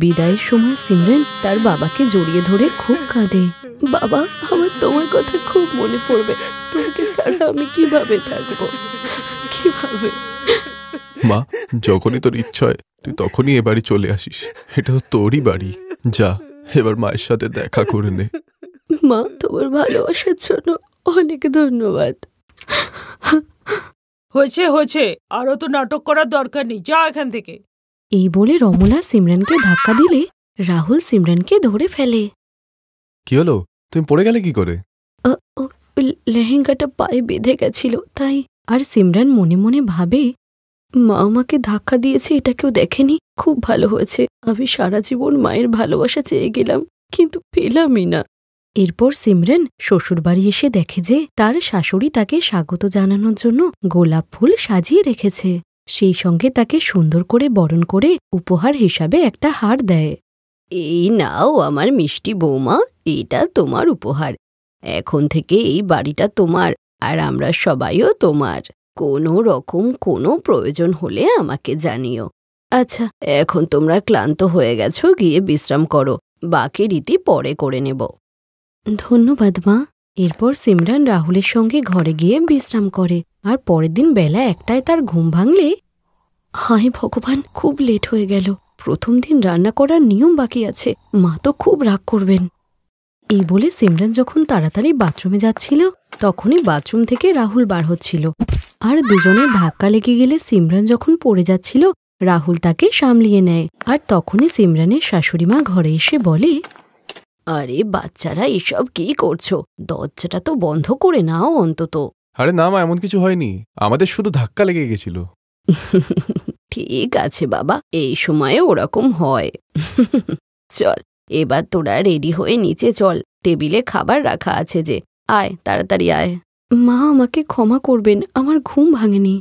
বিদায়ের সময় সিমরান তার বাবাকে জড়িয়ে ধরে খুব কাঁদে। বাবা, আমার তোমার কথা খুব মনে পড়বে। তোমাকে ছাড়া আমি কিভাবে থাকবো, কিভাবে? মা, যখনই তোর ইচ্ছা হয় তুই তখনই এ বাড়ি চলে আসিস। এটা তো তোরই বাড়ি। যা, এবার মায়ের সাথে দেখা করে নে। মা, তোমার ভালোবাসার জন্য অনেক ধন্যবাদ। হয়েছে হয়েছে, আরো তো নাটক করার দরকার নেই, যা এখান থেকে। এই বলে রমলা সিমরানকে ধাক্কা দিলে রাহুল সিমরানকে ধরে ফেলে। কি হলো? তুমি পড়ে গেলে কি করে? লেহেঙ্গাটা পায়ে বেঁধে গেছিল তাই। আর সিমরান মনে মনে ভাবে, মা আমাকে ধাক্কা দিয়েছে, এটা কেউ দেখেনি। খুব ভালো হয়েছে, আমি সারা জীবন মায়ের ভালোবাসা চেয়ে গেলাম, কিন্তু পেলামই না। এরপর সিমরান শ্বশুরবাড়ি এসে দেখে যে তার শাশুড়ি তাকে স্বাগত জানানোর জন্য গোলাপ ফুল সাজিয়ে রেখেছে। সেই সঙ্গে তাকে সুন্দর করে বরণ করে উপহার হিসাবে একটা হার দেয়। এই নাও আমার মিষ্টি বৌমা, এটা তোমার উপহার। এখন থেকে এই বাড়িটা তোমার, আর আমরা সবাইও তোমার। কোনো রকম কোনো প্রয়োজন হলে আমাকে জানিও। আচ্ছা, এখন তোমরা ক্লান্ত হয়ে গেছো, গিয়ে বিশ্রাম করো, বাকি রীতি পরে করে নেব। ধন্যবাদ মা। এরপর সিমরান রাহুলের সঙ্গে ঘরে গিয়ে বিশ্রাম করে। আর পরের দিন বেলা 1টায় তার ঘুম ভাঙলে, হায় ভগবান, খুব লেট হয়ে গেল। প্রথম দিন রান্না করার নিয়ম বাকি আছে, মা তো খুব রাগ করবেন। এই বলে সিমরান যখন তাড়াতাড়ি বাথরুমে যাচ্ছিল, তখনই বাথরুম থেকে রাহুল বার হচ্ছিল। আর দুজনের ধাক্কা লেগে গেলে সিমরান যখন পড়ে যাচ্ছিল, রাহুল তাকে সামলিয়ে নেয়। আর তখনই সিমরানের শাশুড়িমা ঘরে এসে বলে, আরে বাচ্চারা, এসব কি করছো? দরজাটা তো বন্ধ করে নাও অন্তত। আরে না মা, এমন কিছু হয়নি, আমাদের শুধু ধাক্কা লেগে গেছিল। ঠিক আছে বাবা, এই সময়ে ওরকম হয়। চল, এবার তোরা রেডি হয়ে নিচে চল, টেবিলে খাবার রাখা আছে যে, আয় তাড়াতাড়ি আয়। মা, আমাকে ক্ষমা করবেন, আমার ঘুম ভাঙেনি।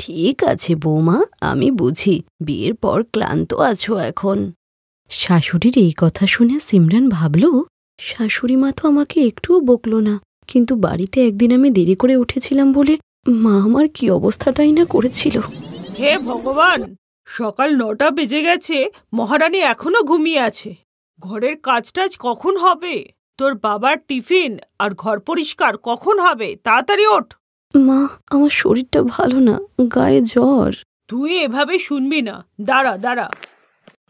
ঠিক আছে বৌমা, আমি বুঝি বিয়ের পর ক্লান্ত আছো এখন। শাশুড়ির এই কথা শুনে সিমরান ভাবল, শাশুড়ি মা তো আমাকে একটুও বকলো না, কিন্তু বাড়িতে একদিন আমি দেরি করে উঠেছিলাম বলে মা আমার কি অবস্থাটাই না করেছিল। হে ভগবান, সকাল 9টা বেজে গেছে, মহারানী এখনো ঘুমিয়ে আছে। ঘরের কাজটাজ কখন হবে? তোর বাবার টিফিন আর ঘর পরিষ্কার কখন হবে? তাড়াতাড়ি ওঠ। মা, আমার শরীরটা ভালো না, গায়ে জ্বর। তুই এভাবে শুনবি না, দাঁড়া দাঁড়া।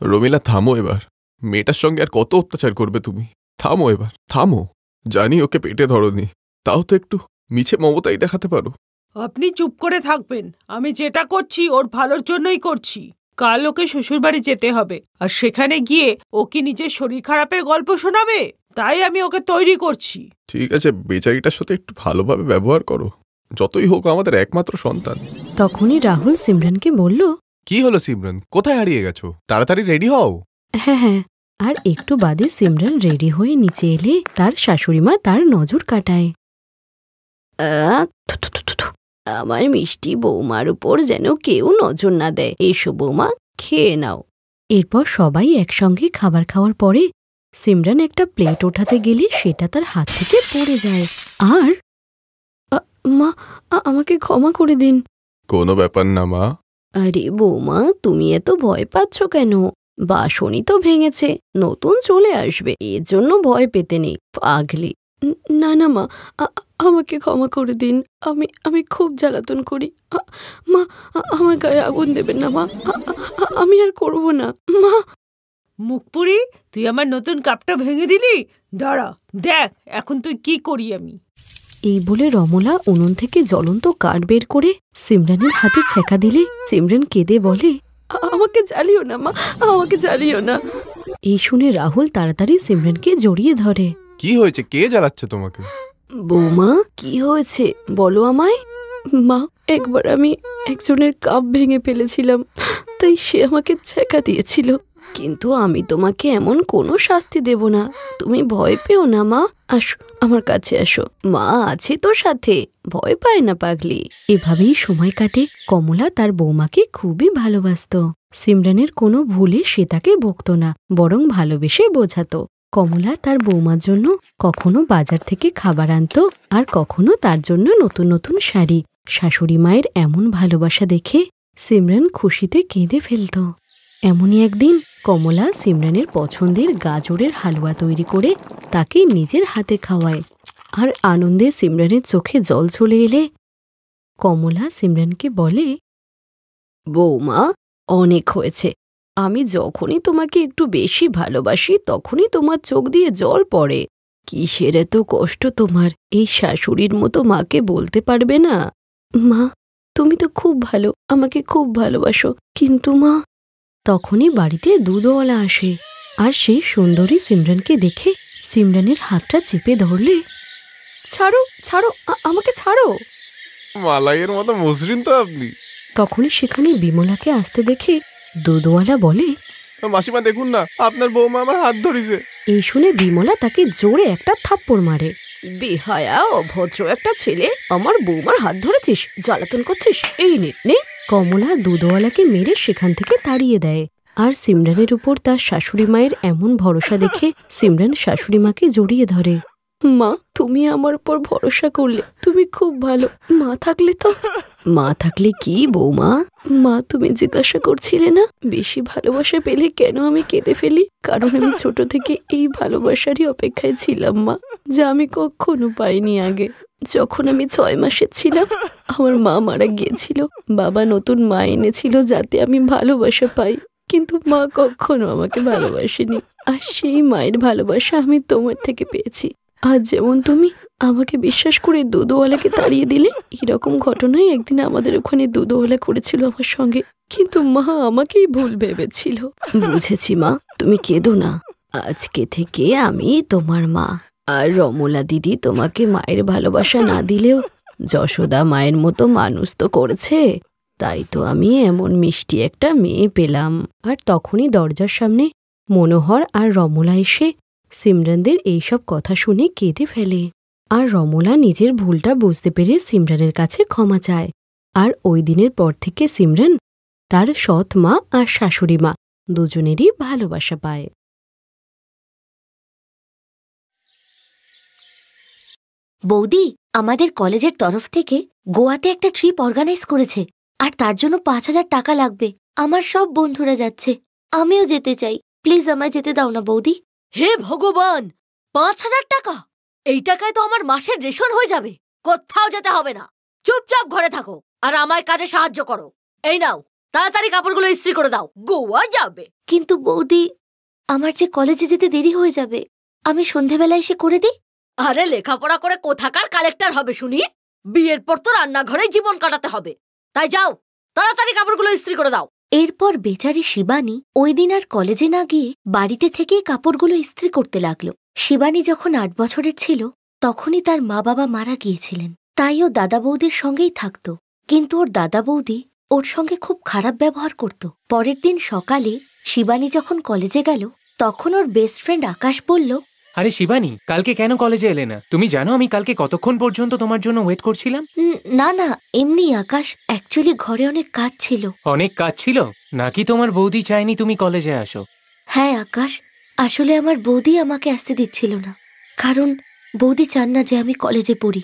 রমিলা, থামো এবার। মেয়েটার সঙ্গে আর কত অত্যাচার করবে তুমি? থামো এবার, থামো। জানি ওকে পেটে ধরনি, তাও তো একটু মিছে মমতাই দেখাতে পারো। আপনি চুপ করে থাকবেন। আমি যেটা করছি ওর ভালোর জন্যই করছি। কাল ওকে শ্বশুরবাড়ি যেতে হবে, আর সেখানে গিয়ে ও কি নিজের শরীর খারাপের গল্প শোনাবে? তাই আমি ওকে তৈরি করছি। ঠিক আছে, বেচারিটার সাথে একটু ভালোভাবে ব্যবহার করো। যতই হোক আমাদের একমাত্র সন্তান। তখনই রাহুল সিমরানকে বলল, কি হলো সিমরান, কোথায় হারিয়ে গেছো? তাড়াতাড়ি রেডি হও। হ্যাঁ হ্যাঁ। আর একটু বাদে সিমরান রেডি হয়ে নিচে এলে তার শাশুড়িমা তার নজর কাটায়। আমার মিষ্টি বৌমার উপর যেন কেউ নজর না দেয়। এসো বৌমা, খেয়ে নাও। এরপর সবাই একসঙ্গে খাবার খাওয়ার পরে সিমরান একটা প্লেট ওঠাতে গেলে সেটা তার হাত থেকে পড়ে যায়। আর মা, আমাকে ক্ষমা করে দিন। কোনো ব্যাপার না মা। আরে বৌমা, তুমি এত ভয় পাচ্ছ কেন? বাসনই তো ভেঙেছে, নতুন চলে আসবে, এর জন্য ভয় পেতে নেই, পাগলি। না না মা, আমাকে ক্ষমা করে দিন। আমি খুব জ্বালাতন করি। মা, আমার গায়ে আগুন দেবেন না মা, আমি আর করব না মা। মুখপুরি, তুই আমার নতুন কাপটা ভেঙে দিলি। দাঁড়া, দেখ এখন তুই কি করি আমি। এই বলে রমলা উনুন থেকে জ্বলন্ত কাঠ বের করে সিমরানের হাতে ছ্যাঁকা দিলে সিমরান কেঁদে বলে, আমাকে জ্বালিও না মা, আমাকে জ্বালিও না। এই শুনে রাহুল তাড়াতাড়ি সিমরানকে জড়িয়ে ধরে। কি হয়েছে? কে জ্বালাচ্ছে তোমাকে? বৌমা, কি হয়েছে বলো আমায়। মা, একবার আমি একজনের কাপ ভেঙে ফেলেছিলাম, তাই সে আমাকে ছ্যাঁকা দিয়েছিল। কিন্তু আমি তোমাকে এমন কোনো শাস্তি দেব না, তুমি ভয় পেও না মা। আসো, আমার কাছে আসো, মা আছে তো সাথে, ভয় পায় না পাগলি। এভাবেই সময় কাটে। কমলা তার বৌমাকে খুবই ভালোবাসতো। সিমরানের কোনো ভুলে সে তাকে বকতো না, বরং ভালোবেসে বোঝাতো। কমলা তার বৌমার জন্য কখনো বাজার থেকে খাবার আনতো, আর কখনো তার জন্য নতুন নতুন শাড়ি। শাশুড়ি মায়ের এমন ভালোবাসা দেখে সিমরান খুশিতে কেঁদে ফেলত। এমনই একদিন কমলা সিমরানের পছন্দের গাজরের হালুয়া তৈরি করে তাকে নিজের হাতে খাওয়ায়। আর আনন্দে সিমরানের চোখে জল চলে এলে কমলা সিমরানকে বলে, বৌমা, অনেক হয়েছে। আমি যখনই তোমাকে একটু বেশি ভালোবাসি তখনই তোমার চোখ দিয়ে জল পড়ে। কিসের এত কষ্ট তোমার? এই শাশুড়ির মতো মাকে বলতে পারবে না? মা, তুমি তো খুব ভালো, আমাকে খুব ভালোবাসো, কিন্তু মা। তখনই বাড়িতে দুধওয়ালা আসে আর সেই সুন্দরী সিমরানকে দেখে সিমরানের হাতটা চেপে ধরলে, ছাড়ো ছাড়ো, আমাকে ছাড়ো। মালাইয়ের মতো মসৃণ তো আপনি। তখনই সেখানে বিমলাকে আসতে দেখে দুধওয়ালা বলে, মাসিমা দেখুন না, আপনার বৌমা আমার হাত ধরেছে। এই শুনে বিমলা তাকে জোরে একটা থাপ্পড় মারে। বেহায়া অভদ্র একটা ছেলে, আমার বৌমার হাত ধরেছিস, জ্বালাতন করছিস, এই নে। কমলা দুধওয়ালাকে মেরে সেখান থেকে তাড়িয়ে দেয়। আর সিমরানের উপর তার শাশুড়ি মায়ের এমন ভরসা দেখে সিমরান শাশুড়ি মাকে জড়িয়ে ধরে। মা, তুমি আমার উপর ভরসা করলে, তুমি খুব ভালো। মা থাকলে তো। মা থাকলে কি বৌমা? মা, তুমি জিজ্ঞাসা করছিলে না বেশি ভালোবাসা পেলে কেন আমি কেঁদে ফেলি? কারণ আমি ছোট থেকে এই ভালোবাসারই অপেক্ষায় ছিলাম মা, যা আমি কখনো পাইনি আগে। যখন আমি 6 মাসের ছিলাম আমার মা মারা গিয়েছিল। বাবা নতুন মা এনেছিল যাতে আমি ভালোবাসা পাই, কিন্তু মা কখনো আমাকে ভালোবাসেনি। আর সেই মায়ের ভালোবাসা আমি তোমার থেকে পেয়েছি। আজ যেমন তুমি আমাকে বিশ্বাস করে দুধওয়ালাকে তাড়িয়ে দিলে, এরকম ঘটনাই একদিন আমাদের ওখানে দুধওয়ালা করেছিল আমার সঙ্গে, কিন্তু মা আমাকেই ভুল ভেবেছিল। বুঝেছি মা, তুমি কেঁদো না। আজকে থেকে আমি তোমার মা। আর রমলা দিদি তোমাকে মায়ের ভালোবাসা না দিলেও যশোদা মায়ের মতো মানুষ তো করেছে, তাই তো আমি এমন মিষ্টি একটা মেয়ে পেলাম। আর তখনই দরজার সামনে মনোহর আর রমলা এসে সিমরানদের এইসব কথা শুনে কেঁদে ফেলে। আর রমলা নিজের ভুলটা বুঝতে পেরে সিমরানের কাছে ক্ষমা চায়। আর ওই দিনের পর থেকে সিমরান তার সৎ মা আর শাশুড়ি মা দুজনেরই ভালোবাসা পায়। বৌদি, আমাদের কলেজের তরফ থেকে গোয়াতে একটা ট্রিপ অর্গানাইজ করেছে, আর তার জন্য 5,000 টাকা লাগবে। আমার সব বন্ধুরা যাচ্ছে, আমিও যেতে চাই। প্লিজ আমায় যেতে দাও না বৌদি। হে ভগবান, 5,000 টাকা! এই টাকায় তো আমার মাসের রেশন হয়ে যাবে। কোথাও যেতে হবে না, চুপচাপ ঘরে থাকো আর আমায় কাজে সাহায্য করো। এই নাও, তাড়াতাড়ি কাপড়গুলো ইস্ত্রি করে দাও, গোয়া যাবে। কিন্তু বৌদি, আমার যে কলেজে যেতে দেরি হয়ে যাবে, আমি সন্ধেবেলা এসে করে দিই। আরে লেখাপড়া করে কোথাকার কালেক্টর হবে শুনি? বিয়ের পর তো রান্নাঘরে জীবন কাটাতে হবে। তাই যাও, তাড়াতাড়ি কাপড়গুলো ইস্ত্রি করে দাও। এরপর বেচারি শিবানী ওই দিন আর কলেজে না গিয়ে বাড়িতে থেকেই কাপড়গুলো ইস্ত্রি করতে লাগলো। শিবানী যখন 8 বছরের ছিল তখনই তার মা বাবা মারা গিয়েছিলেন, তাই ও দাদা বৌদির সঙ্গেই থাকত। কিন্তু ওর দাদা বৌদি ওর সঙ্গে খুব খারাপ ব্যবহার করত। পরের দিন সকালে শিবানী যখন কলেজে গেল তখন ওর বেস্ট ফ্রেন্ড আকাশ বলল, আরে শিবানী, কালকে কেন কলেজে এলে না? তুমি জানো আমি কালকে কতক্ষণ পর্যন্ত তোমার জন্য ওয়েট করছিলাম? না না, এমনি আকাশ, অ্যাকচুয়ালি ঘরে অনেক কাজ ছিল। অনেক কাজ ছিল নাকি তোমার বৌদি চায়নি তুমি কলেজে আসো? হ্যাঁ আকাশ, আসলে আমার বৌদি আমাকে আসতে দিচ্ছিল না, কারণ বৌদি চান না যে আমি কলেজে পড়ি।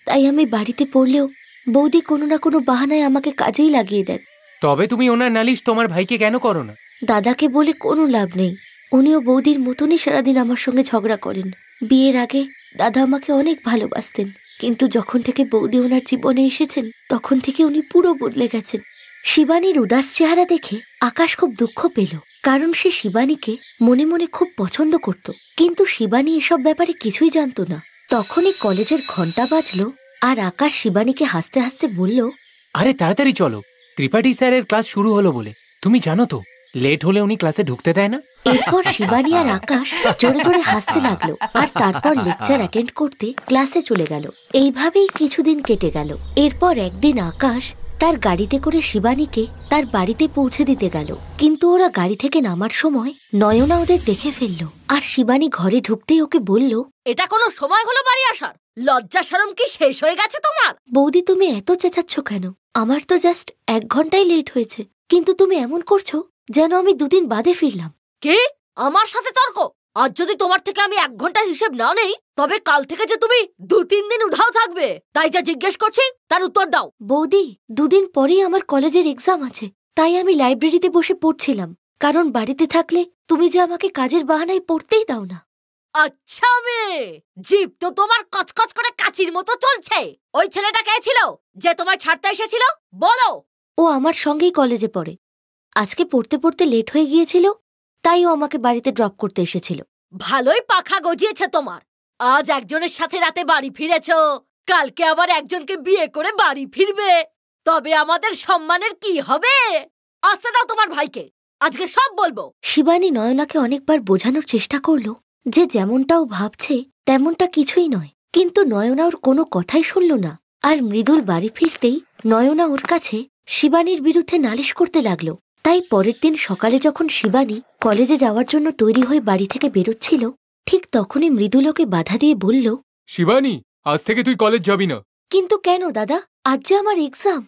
তাই আমি বাড়িতে পড়লেও বৌদি কোনো না কোনো বাহানায় আমাকে কাজেই লাগিয়ে দেন। তবে তুমি ওনার নালিশ তোমার ভাইকে কেন করো না? দাদাকে বলে কোনো লাভ নেই, উনিও বৌদির মতনই সারাদিন আমার সঙ্গে ঝগড়া করেন। বিয়ের আগে দাদা আমাকে অনেক ভালোবাসতেন, কিন্তু যখন থেকে বৌদি ওনার জীবনে এসেছেন তখন থেকে উনি পুরো বদলে গেছেন। শিবানীর উদাস চেহারা দেখে আকাশ খুব দুঃখ পেল, কারণ সে শিবানীকে মনে মনে খুব পছন্দ করত। কিন্তু শিবানী এসব ব্যাপারে কিছুই জানত না। তখনই কলেজের ঘন্টা বাজলো আর আকাশ শিবানীকে হাসতে হাসতে বলল, আরে তাড়াতাড়ি চলো, ত্রিপাঠী স্যারের ক্লাস শুরু হলো বলে। তুমি জানো তো লেট হলে উনি ক্লাসে ঢুকতে দেয় না। এরপর শিবানী আর আকাশ জোরে জোরে হাসতে লাগলো আর তারপর লেকচার অ্যাটেন্ড করতে ক্লাসে চলে গেল। এইভাবেই কিছুদিন কেটে গেল। এরপর একদিন আকাশ তার গাড়িতে করে শিবানীকে তার বাড়িতে পৌঁছে দিতে গেল, কিন্তু ওরা গাড়ি থেকে নামার সময় নয়না ওদের দেখে ফেললো। আর শিবানী ঘরে ঢুকতেই ওকে বলল, এটা কোনো সময় হলো বাড়ি আসার? লজ্জা শরম কি শেষ হয়ে গেছে তোমার? বৌদি, তুমি এত চেঁচাচ্ছ কেন? আমার তো জাস্ট 1 ঘন্টাই লেট হয়েছে, কিন্তু তুমি এমন করছো যেন আমি 2 দিন বাদে ফিরলাম। কে? আমার সাথে তর্ক? আজ যদি তোমার থেকে আমি 1 ঘন্টার হিসেব না নেই, তবে কাল থেকে যে তুমি 2-3 দিন উধাও থাকবে। তাই যা জিজ্ঞেস করছি তার উত্তর দাও। বৌদি, 2 দিন পরেই আমার কলেজের এক্সাম আছে, তাই আমি লাইব্রেরিতে বসে পড়ছিলাম। কারণ বাড়িতে থাকলে তুমি যে আমাকে কাজের বাহানায় পড়তেই দাও না। আচ্ছা মেয়ে, জিভ তো তোমার কচকচ করে কাচির মতো চলছে। ওই ছেলেটা কে ছিল যে তোমার ছাড়তে এসেছিল? বলো। ও আমার সঙ্গেই কলেজে পড়ে। আজকে পড়তে পড়তে লেট হয়ে গিয়েছিল, তাই ও আমাকে বাড়িতে ড্রপ করতে এসেছিল। ভালোই পাখা গজিয়েছে তোমার। আজ একজনের সাথে রাতে বাড়ি ফিরেছ, কালকে আবার একজনকে বিয়ে করে বাড়ি ফিরবে। তবে আমাদের সম্মানের কি হবে? আসতে দাও তোমার ভাইকে, আজকে সব বলবো। শিবানী নয়নাকে অনেকবার বোঝানোর চেষ্টা করলো যে যেমনটাও ভাবছে তেমনটা কিছুই নয়, কিন্তু নয়না ওর কোনো কথাই শুনল না। আর মৃদুল বাড়ি ফিরতেই নয়না ওর কাছে শিবানীর বিরুদ্ধে নালিশ করতে লাগলো। তাই পরের দিন সকালে যখন শিবানী কলেজে যাওয়ার জন্য তৈরি হয়ে বাড়ি থেকে বেরোচ্ছিল, ঠিক তখনই মৃদুল ওকে বাধা দিয়ে বলল, শিবানী, আজ থেকে তুই কলেজ যাবি না। কিন্তু কেন দাদা? আজ যে আমার এক্সাম।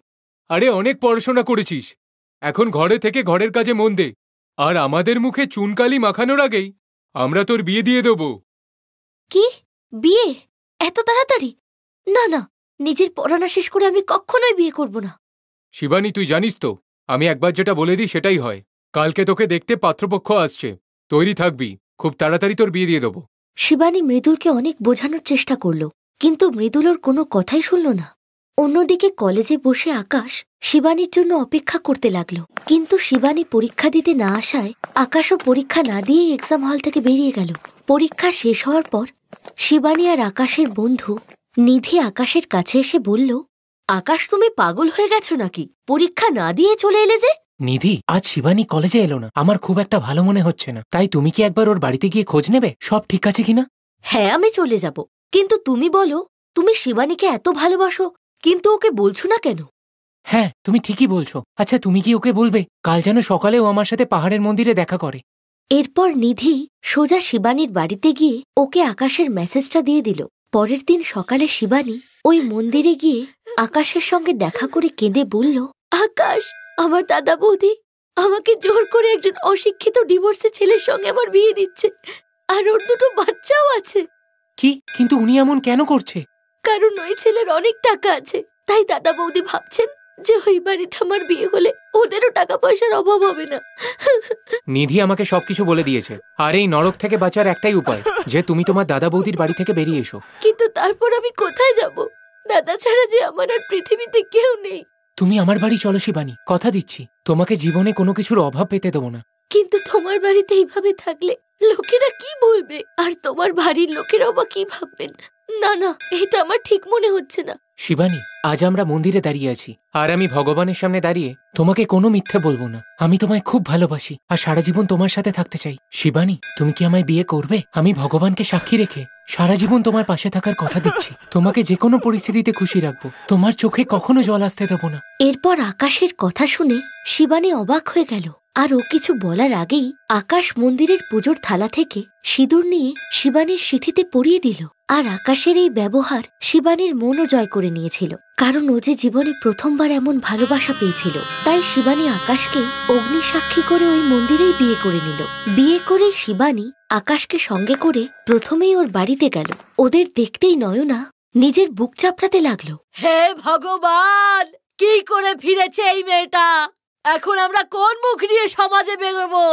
আরে অনেক পড়াশোনা করেছিস, এখন ঘরে থেকে ঘরের কাজে মন দে। আর আমাদের মুখে চুনকালি মাখানোর আগেই আমরা তোর বিয়ে দিয়ে দেব। কি? বিয়ে? এত তাড়াতাড়ি? না না, নিজের পড়াশোনা শেষ করে আমি কখনোই বিয়ে করব না। শিবানী, তুই জানিস তো আমি একবার যেটা বলে দিই সেটাই হয়। কালকে তোকে দেখতে পাত্রপক্ষ আসছে, তৈরি থাকবি, খুব তাড়াতাড়ি তোর বিয়ে দিয়ে দেব। শিবানী মৃদুলকে অনেক বোঝানোর চেষ্টা করল, কিন্তু মৃদুল ওর কোনো কথাই শুনল না। অন্যদিকে কলেজে বসে আকাশ শিবানীর জন্য অপেক্ষা করতে লাগলো, কিন্তু শিবানী পরীক্ষা দিতে না আসায় আকাশও পরীক্ষা না দিয়েই এক্সাম হল থেকে বেরিয়ে গেল। পরীক্ষা শেষ হওয়ার পর শিবানী আর আকাশের বন্ধু নিধি আকাশের কাছে এসে বলল, আকাশ, তুমি পাগল হয়ে গেছো নাকি? পরীক্ষা না দিয়ে চলে এলে যে? নিধি, আজ শিবানী কলেজে এলো না, আমার খুব একটা ভালো মনে হচ্ছে না। তাই তুমি কি একবার ওর বাড়িতে গিয়ে খোঁজ নেবে সব ঠিক আছে কিনা? হ্যাঁ, আমি চলে যাব, কিন্তু তুমি বলো, তুমি শিবানীকে এত ভালোবাসো, কিন্তু ওকে বলছো না কেন? হ্যাঁ, তুমি ঠিকই বলছো। আচ্ছা, তুমি কি ওকে বলবে কাল যেন সকালে ও আমার সাথে পাহাড়ের মন্দিরে দেখা করে? এরপর নিধি সোজা শিবানীর বাড়িতে গিয়ে ওকে আকাশের মেসেজটা দিয়ে দিল। পরের দিন সকালে শিবানী ওই মন্দিরে গিয়ে আকাশের সঙ্গে দেখা করে কেঁদে বলল, আকাশ, আমার দাদা বৌদি আমাকে জোর করে একজন অশিক্ষিত ডিভোর্সি ছেলের সঙ্গে আমার বিয়ে দিচ্ছে, আর ওর দুটো বাচ্চাও আছে। কি? কিন্তু উনি এমন কেন করছে? কারণ ওই ছেলের অনেক টাকা আছে, তাই দাদা বৌদি ভাবছেন যে ওই বাড়িতে আমার বিয়ে হলে ওদেরও টাকা পয়সার অভাব হবে না। নিধি আমাকে সবকিছু বলে দিয়েছে, আর এই নরক থেকে বাঁচার একটাই উপায় যে তুমি তোমার দাদা বৌদির বাড়ি থেকে বেরিয়ে এসো। কিন্তু তারপর আমি কোথায় যাব? দাদা ছাড়া যে আমার আর পৃথিবীতে কেউ নেই। তুমি আমার বাড়ি চলো শিবানী, কথা দিচ্ছি তোমাকে জীবনে কোনো কিছুর অভাব পেতে দেবো না। কিন্তু তোমার বাড়িতে এইভাবে থাকলে লোকেরা কি বলবে, আর তোমার বাড়ির লোকেরাও বা কি ভাববেন? না না, এটা আমার ঠিক মনে হচ্ছে না। শিবানী, আজ আমরা মন্দিরে দাঁড়িয়ে আছি, আর আমি ভগবানের সামনে দাঁড়িয়ে তোমাকে কোনো মিথ্যে বলবো না। আমি তোমায় খুব ভালোবাসি আর সারা জীবন তোমার সাথে থাকতে চাই। শিবানী, তুমি কি আমায় বিয়ে করবে? আমি ভগবানকে সাক্ষী রেখে সারা জীবন তোমার পাশে থাকার কথা দিচ্ছি। তোমাকে যে কোনো পরিস্থিতিতে খুশি রাখবো, তোমার চোখে কখনো জল আসতে দেবো না। এরপর আকাশের কথা শুনে শিবানী অবাক হয়ে গেল, আর ও কিছু বলার আগেই আকাশ মন্দিরের পুজোর থালা থেকে সিঁদুর নিয়ে শিবানীর সিঁথিতে পরিয়ে দিল। আর আকাশের এই ব্যবহার শিবানীর মনও জয় করে নিয়েছিল, কারণ ও যে জীবনে প্রথমবার এমন ভালোবাসা পেয়েছিল। তাই শিবানী আকাশকে অগ্নিসাক্ষী করে ওই মন্দিরেই বিয়ে করে নিল। বিয়ে করে শিবানী আকাশকে সঙ্গে করে প্রথমেই ওর বাড়িতে গেল। ওদের দেখতেই নয়না নিজের বুক চাপড়াতে লাগলো। হে ভগবান, কি করে ফিরেছে এই মেয়েটা? এখন আমরা কোন মুখ নিয়ে সমাজে বেরোবো?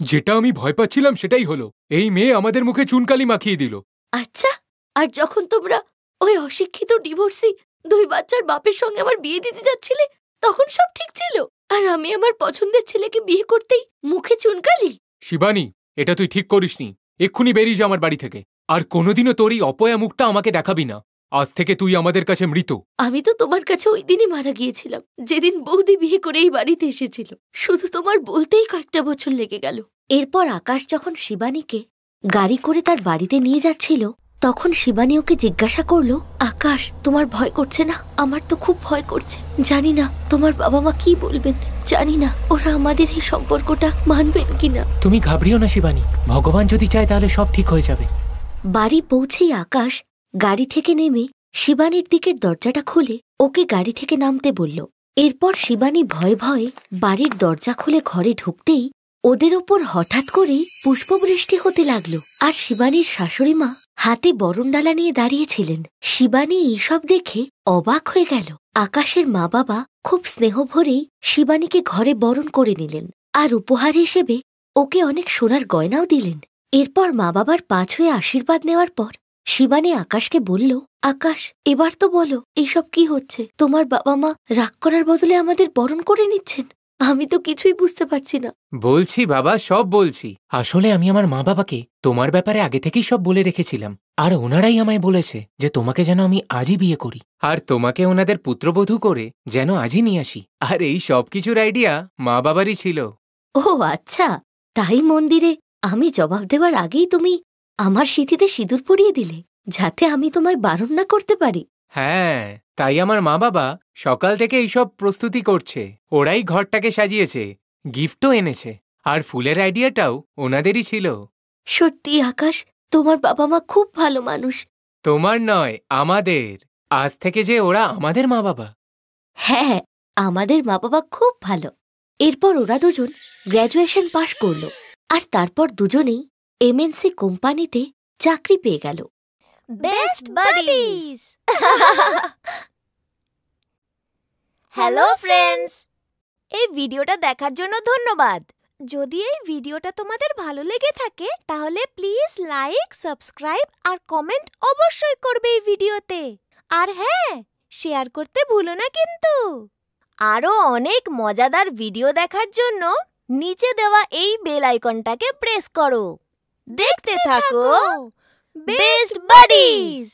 যেটা আমি ভয় পাচ্ছিলাম সেটাই হলো, এই মেয়ে আমাদের মুখে চুনকালি মাখিয়ে দিল। আচ্ছা, আর যখন তোমরা ওই অশিক্ষিত ডিভোর্সি 2 বাচ্চার বাপের সঙ্গে আমার বিয়ে দিতে যাচ্ছিলে, তখন সব ঠিক ছিল, আর আমি আমার পছন্দের ছেলেকে বিয়ে করতেই মুখে চুনকালি? শিবানী, এটা তুই ঠিক করিসনি। এক্ষুনি বেরিয়ে যা আমার বাড়ি থেকে, আর কোনোদিনও তোর এই অপয়া মুখটা আমাকে দেখাবি না। আজ থেকে তুই আমাদের কাছে মৃত। আমি তো তোমার কাছে ওই দিনই মারা গিয়েছিলাম, যেদিন বৌদি বিয়ে করে এই বাড়িতে এসেছিল। শুধু তোমার বলতেই কয়েকটা বছর লেগে গেল। এরপর আকাশ যখন শিবানীকে গাড়ি করে তার বাড়িতে নিয়ে যাচ্ছিল, তখন শিবানী ওকে জিজ্ঞাসা করলো, আকাশ, তোমার ভয় করছে না? আমার তো খুব ভয় করছে। জানি না তোমার বাবা মা কি বলবেন, জানি না ওরা আমাদের এই সম্পর্কটা মানবেন কিনা। তুমি ঘাবড়িও না শিবানী, ভগবান যদি চায় তাহলে সব ঠিক হয়ে যাবে। বাড়ি পৌঁছেই আকাশ গাড়ি থেকে নেমে শিবানীর দিকের দরজাটা খুলে ওকে গাড়ি থেকে নামতে বলল। এরপর শিবানী ভয়ে ভয়ে বাড়ির দরজা খুলে ঘরে ঢুকতেই ওদের ওপর হঠাৎ করে পুষ্পবৃষ্টি হতে লাগলো, আর শিবানীর শাশুড়ি মা হাতে বরণডালা নিয়ে দাঁড়িয়েছিলেন। শিবানী এইসব দেখে অবাক হয়ে গেল। আকাশের মা বাবা খুব স্নেহ ভরেই শিবানীকে ঘরে বরণ করে নিলেন, আর উপহার হিসেবে ওকে অনেক সোনার গয়নাও দিলেন। এরপর মা বাবার পা ছুঁয়ে আশীর্বাদ নেওয়ার পর শিবানী আকাশকে বলল, আকাশ, এবার তো বলো এইসব কি হচ্ছে? তোমার বাবা মা রাগ করার বদলে আমাদের বরণ করে নিচ্ছেন। আমি তো কিছুই বুঝতে পারছি না। বলছি বাবা, সব বলছি। আসলে আমি আমার মা বাবাকে তোমার ব্যাপারে আগে থেকেই সব বলে রেখেছিলাম, আর ওনারাই আমায় বলেছে যে তোমাকে যেন আমি আজই বিয়ে করি, আর তোমাকে ওনাদের পুত্রবধূ করে যেন আজই নিয়ে আসি। আর এই সব কিছুর আইডিয়া মা বাবারই ছিল। ও আচ্ছা, তাই মন্দিরে আমি জবাব দেওয়ার আগেই তুমি আমার সিঁথিতে সিঁদুর পরিয়ে দিলে, যাতে আমি তোমায় বারণ না করতে পারি। হ্যাঁ, তাই আমার মা বাবা সকাল থেকে এইসব প্রস্তুতি করছে। ওরাই ঘরটাকে সাজিয়েছে, গিফটও এনেছে, আর ফুলের আইডিয়াটাও ওনাদেরই ছিল। সত্যি আকাশ, তোমার বাবা মা খুব ভালো মানুষ। তোমার নয়, আমাদের। আজ থেকে যে ওরা আমাদের মা বাবা। হ্যাঁ, আমাদের মা বাবা খুব ভালো। এরপর ওরা দুজন গ্র্যাজুয়েশন পাশ করলো, আর তারপর দুজনেই এমএনসি কোম্পানিতে চাকরি পেয়ে গেল। Best buddies. হ্যালো ফ্রেন্ডস, এই ভিডিওটা দেখার জন্য ধন্যবাদ। যদি এই ভিডিওটা তোমাদের ভালো লেগে থাকে তাহলে প্লিজ লাইক, সাবস্ক্রাইব আর কমেন্ট অবশ্যই করবে এই ভিডিওতে। আর হ্যাঁ, শেয়ার করতে ভুলো না কিন্তু। আরো অনেক মজাদার ভিডিও দেখার জন্য নিচে দেওয়া এই বেল আইকনটাকে প্রেস করো। দেখতে থাকো বেস্ট বাডিজ।